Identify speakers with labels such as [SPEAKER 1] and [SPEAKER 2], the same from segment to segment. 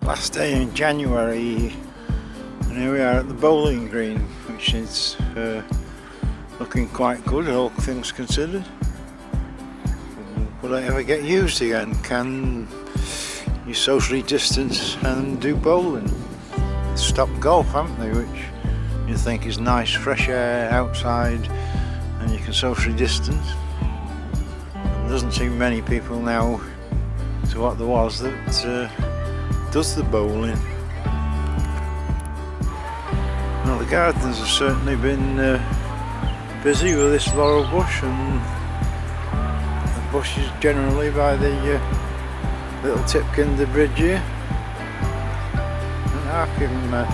[SPEAKER 1] Last day in January, and here we are at the bowling green, which is looking quite good, all things considered. Will it ever get used again? Can you socially distance and do bowling? Stop golf, haven't they, which you think is nice fresh air outside and you can socially distance. There doesn't seem many people now to what there was that does the bowling. Well, the gardens have certainly been busy with this laurel bush and the bushes generally by the little Tipkinder bridge here. And I'll give them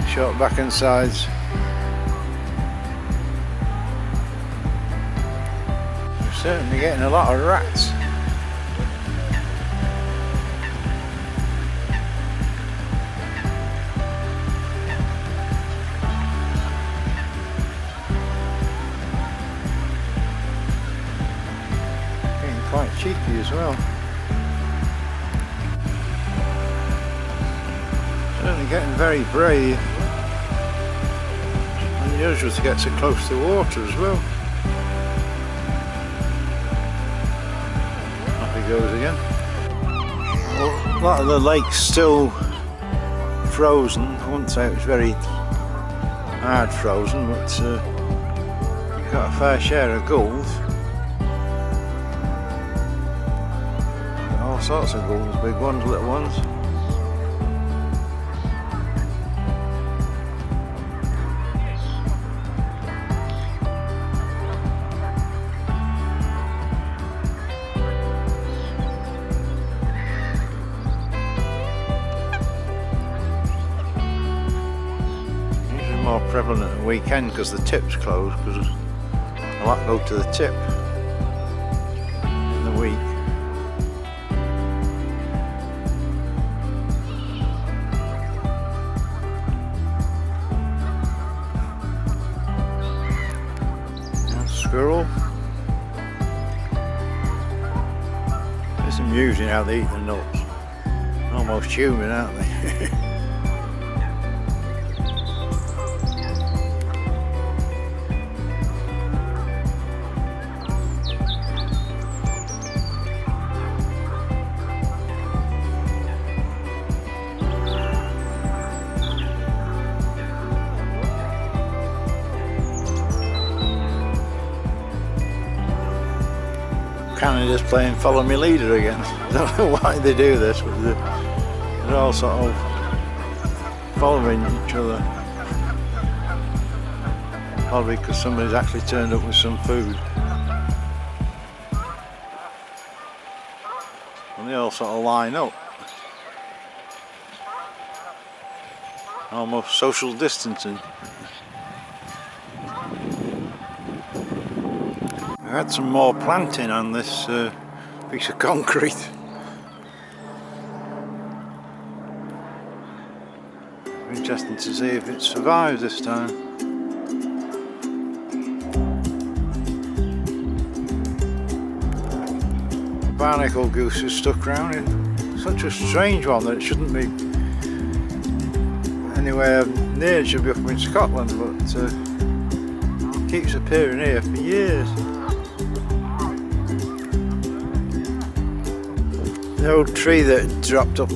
[SPEAKER 1] short back and sides. We're certainly getting a lot of rats. Quite cheeky as well. Certainly getting very brave. Unusual to get so close to water as well. Off he goes again. Well, a lot of the lake's still frozen. I wouldn't say it was very hard frozen, but you've got a fair share of gulls. All sorts of gulls, big ones, little ones. Usually more prevalent at the weekend because the tip's closed, because a lot go to the tip in the week. Squirrel. It's amusing how they eat the nuts. Almost human, aren't they? Canada's playing follow me leader again. I don't know why they do this, but they're all sort of following each other. Probably because somebody's actually turned up with some food. And they all sort of line up. Almost social distancing. I had some more planting on this piece of concrete. Interesting to see if it survives this time. Barnacle goose is stuck around it. Such a strange one that it shouldn't be anywhere near. It should be up in Scotland, but it keeps appearing here for years. The old tree that dropped up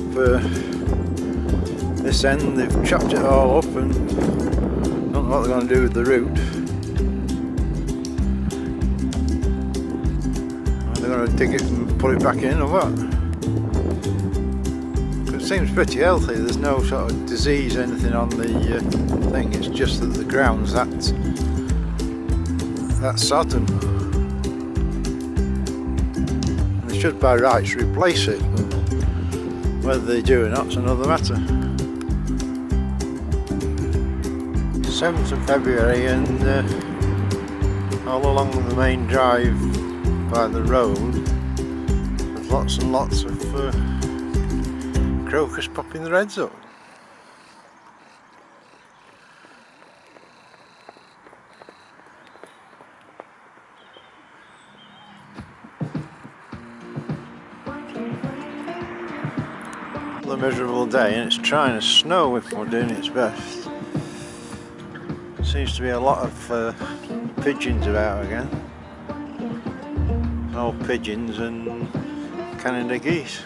[SPEAKER 1] this end, they've chopped it all up and don't know what they're going to do with the root. Are they going to dig it and put it back in or what? It seems pretty healthy, there's no sort of disease or anything on the thing, it's just that the ground's that's sodden. Should by rights replace it, but whether they do or not's another matter. 7th of February and all along the main drive by the road there's lots and lots of crocus popping their heads up. a miserable day, and it's trying to snow if we're doing its best. Seems to be a lot of pigeons about again. All pigeons and Canada geese.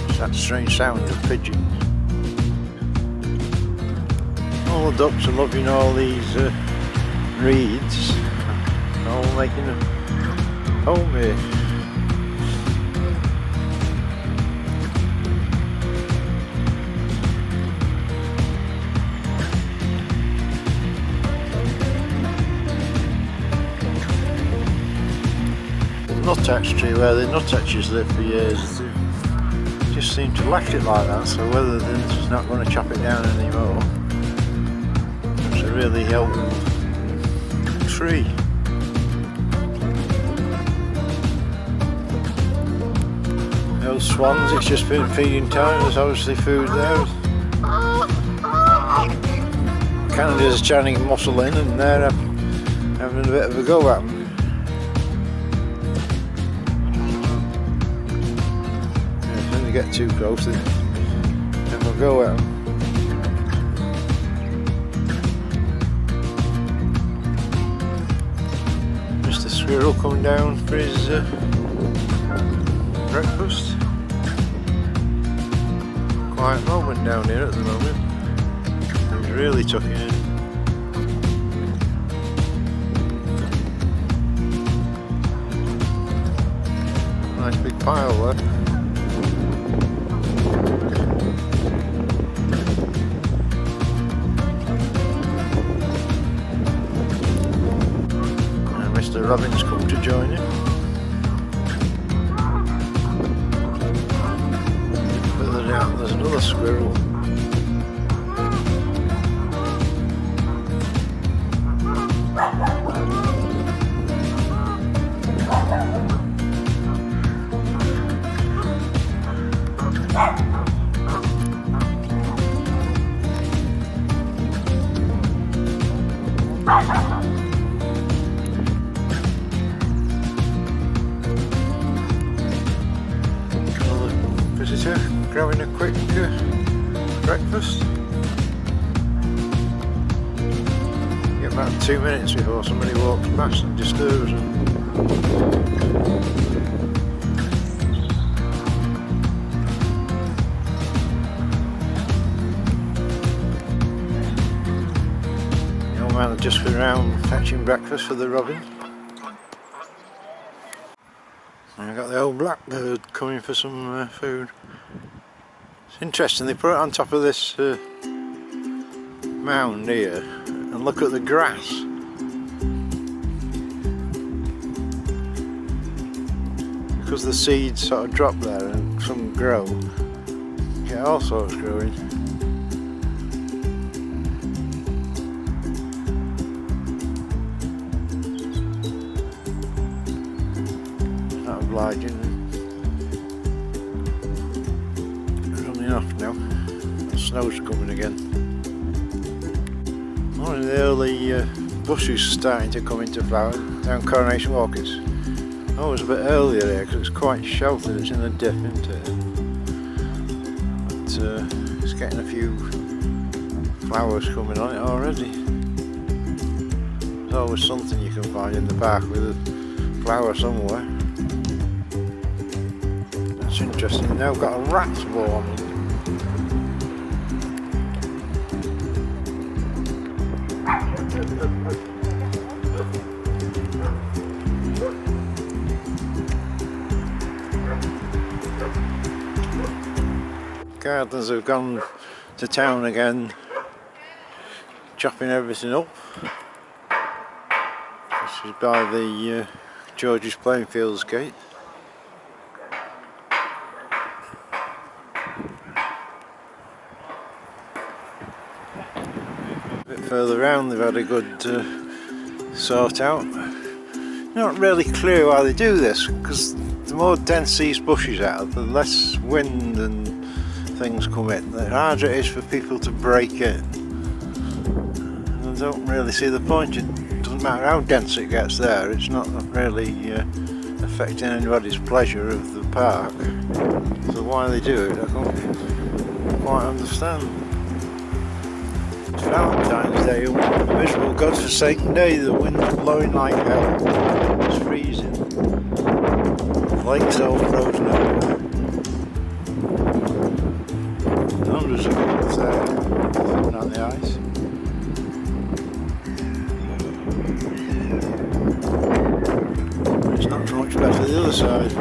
[SPEAKER 1] It's that strange sound of pigeons. All the ducks are loving all these reeds, all making a home here. Nuthatch tree where the nuthatches lived for years, they just seem to like it like that, so whether they're just not going to chop it down anymore. It's a really old tree. Those swans, it's just been feeding time, there's obviously food there. Canada's trying to muscle in and they're having a bit of a go at them. Get too close then we'll go at them. Mr. Squirrel coming down for his breakfast. Quiet moment down here at the moment. He's really tucking in. Nice big pile there. The robins come to join him. Further down there's another squirrel. Visitor grabbing a quick breakfast. Get about 2 minutes before somebody walks past and disturbs them. The old man had just been around fetching breakfast for the robins. And I've got the old blackbird coming for some food. It's interesting, they put it on top of this mound here and look at the grass. Because the seeds sort of drop there and some grow, you get all sorts growing. Obliging. Running off now. The snow's coming again. One of the early bushes starting to come into flower down Coronation Walk. It's always a bit earlier here because it's quite sheltered, it's in the dip, isn't it? But it's getting a few flowers coming on it already. There's always something you can find in the park with a flower somewhere. It's interesting, now I've got a rat swarming. Gardeners have gone to town again, chopping everything up. This is by the George's playing fields gate. A bit further round they've had a good sort out. Not really clear why they do this, because the more dense these bushes are, the less wind and things come in, the harder it is for people to break in. And I don't really see the point. It doesn't matter how dense it gets there, it's not really affecting anybody's pleasure of the park. So why they do it, I can't quite understand. It's Valentine's Day, a miserable godforsaken day. The wind's blowing like hell. It's freezing. The lake's all frozen over. Hundreds of kids there sitting on the ice. It's not so much better the other side.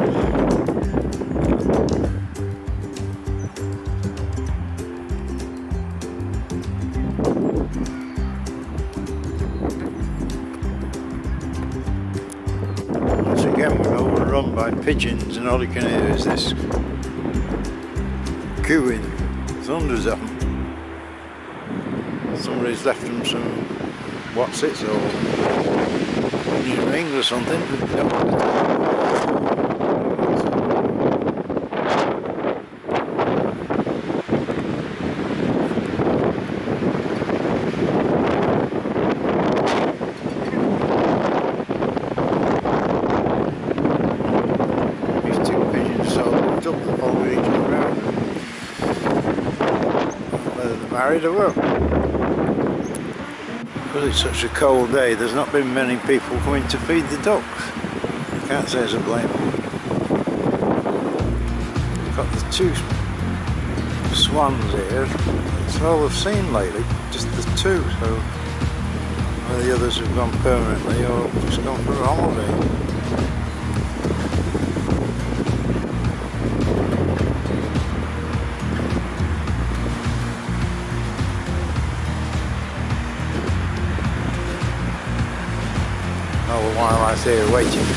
[SPEAKER 1] Once again we're overrun by pigeons, and all you can hear is this cooing. There's hundreds of them. Somebody's left them some what's-its or onion rings or something. These two pigeons sort of looked up and followed each other around. Whether they're married or what. Because it's such a cold day, there's not been many people coming to feed the ducks. I can't say as a blame. We've got the two swans here. That's all I've seen lately, just the two. So whether the others have gone permanently or just gone for a holiday. While I was here waiting,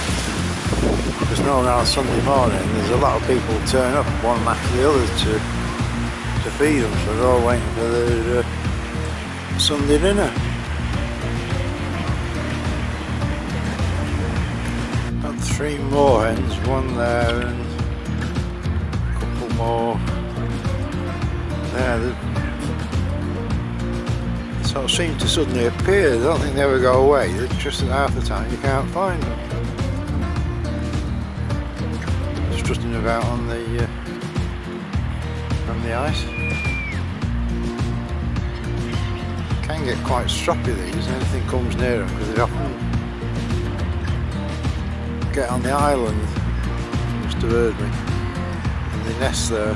[SPEAKER 1] because normally on Sunday morning there's a lot of people turn up one after the other to feed them, so they're all waiting for their Sunday dinner. Got 3 more hens, one there and a couple more there. Sort of seem to suddenly appear. I don't think they ever go away. They're just at half the time you can't find them. Just strutting about on the ice. Can get quite stroppy these. Anything comes near them because they often get on the island. Must have heard me. And they nest there.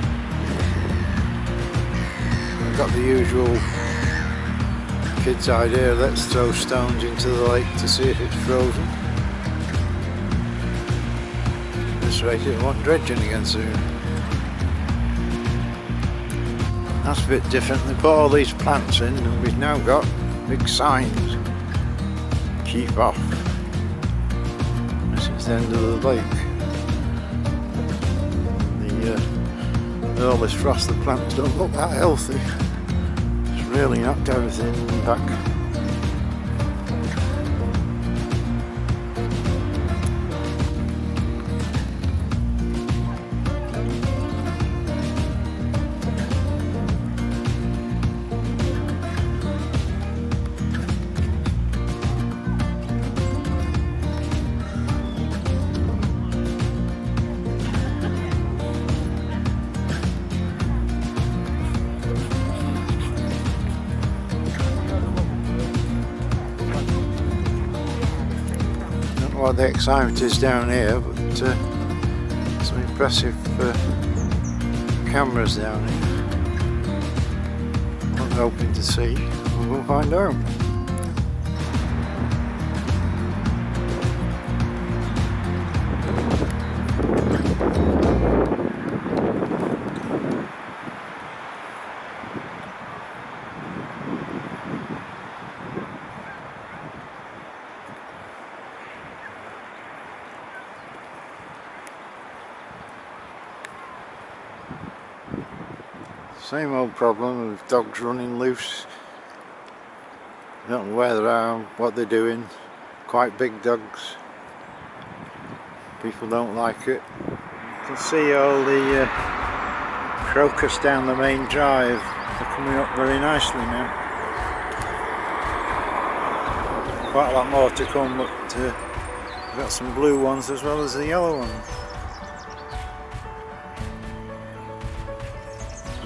[SPEAKER 1] They've got the usual kids' idea, let's throw stones into the lake to see if it's frozen. At this rate it won't dredging again soon. That's a bit different. They put all these plants in and we've now got big signs. Keep off. This is the end of the lake. With all this frost, the plants don't look that healthy. Really knocked everything back. What the excitement is down here, but some impressive cameras down here. I'm hoping to see. We'll find out. Same old problem of dogs running loose. You don't know where they are, what they're doing. Quite big dogs. People don't like it. You can see all the crocus down the main drive. They're coming up very nicely now. quite a lot more to come, but we've got some blue ones as well as the yellow ones.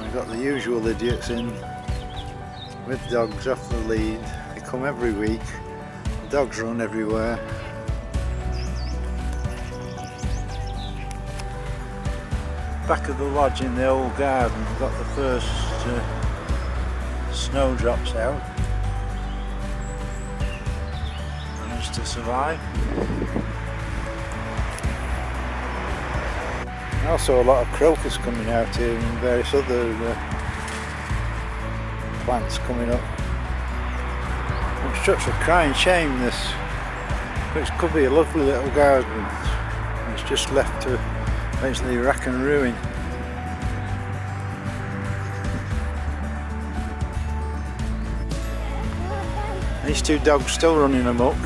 [SPEAKER 1] We've got the usual idiots in with dogs off the lead. They come every week, the dogs run everywhere. Back of the lodge in the old garden, we've got the first snowdrops out. Managed to survive. Also a lot of crocus coming out here and various other plants coming up. It's such a crying shame this, which could be a lovely little garden. It's just left to basically rack and ruin. These two dogs still running amok.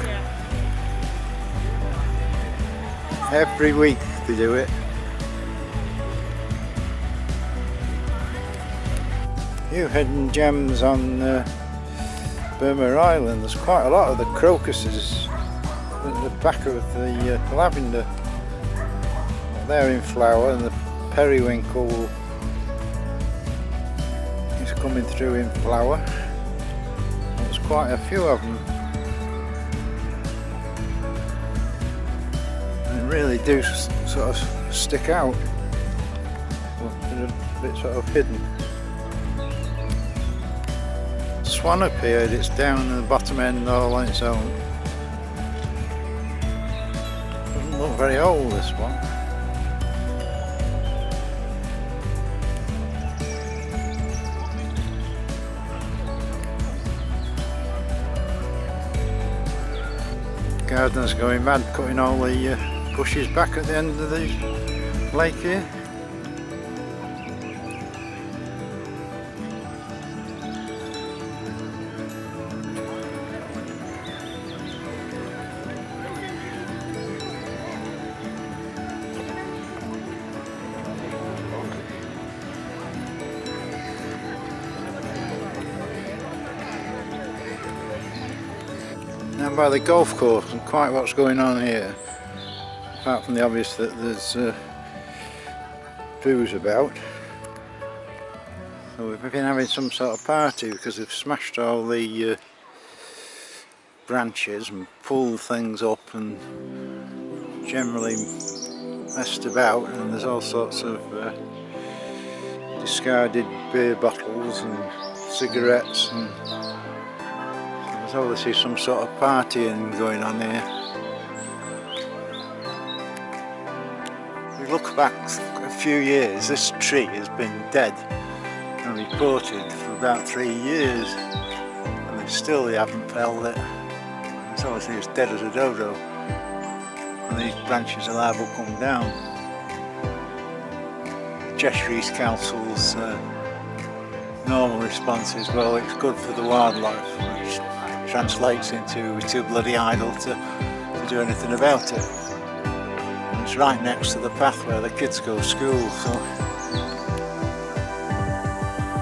[SPEAKER 1] Every week they do it. Few hidden gems on Febuary Island. There's quite a lot of the crocuses at the back of the lavender. They're in flower, and the periwinkle is coming through in flower. There's quite a few of them. And they really do sort of stick out, but they're a bit sort of hidden. Swan appeared, it's down at the bottom end all on its own. Doesn't look very old, this one. Gardener's going mad, cutting all the bushes back at the end of the lake here. Down by the golf course, and quite what's going on here, apart from the obvious that there's booze about. So we've been having some sort of party because they've smashed all the branches and pulled things up and generally messed about, and there's all sorts of discarded beer bottles and cigarettes, and there's obviously some sort of partying going on here. If we look back a few years, this tree has been dead and reported for about 3 years, and they haven't felled it. It's obviously as dead as a dodo, and these branches are liable to come down. Cheshire East Council's normal response is, well, it's good for the wildlife, which translates into we're too bloody idle to do anything about it. And it's right next to the path where the kids go to school, so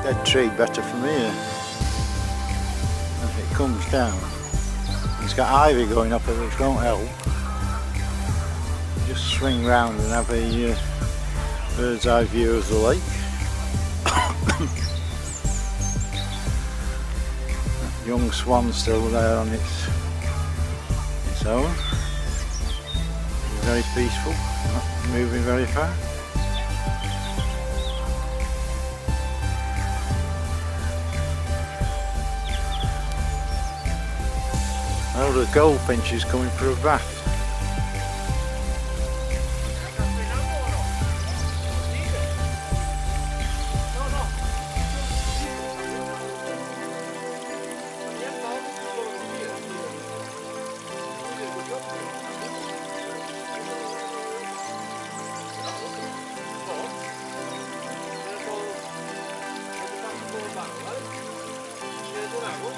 [SPEAKER 1] dead tree better from here. If it comes down, it's got ivy going up it which won't help. Just swing round and have a bird's eye view of the lake. Young swan still there on its own. Very peaceful, not moving very far. Oh, the goldfinch is coming for a bath.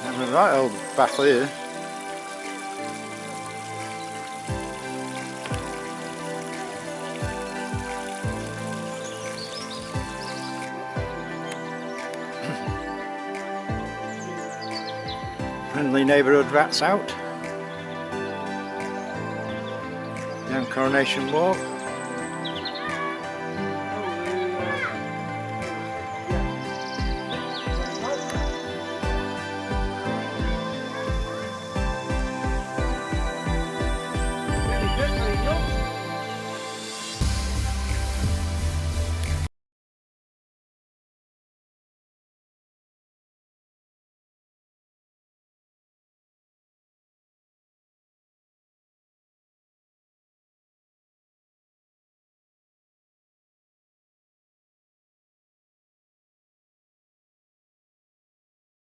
[SPEAKER 1] There's a right old bath here. Friendly neighbourhood rats out. down Coronation Walk.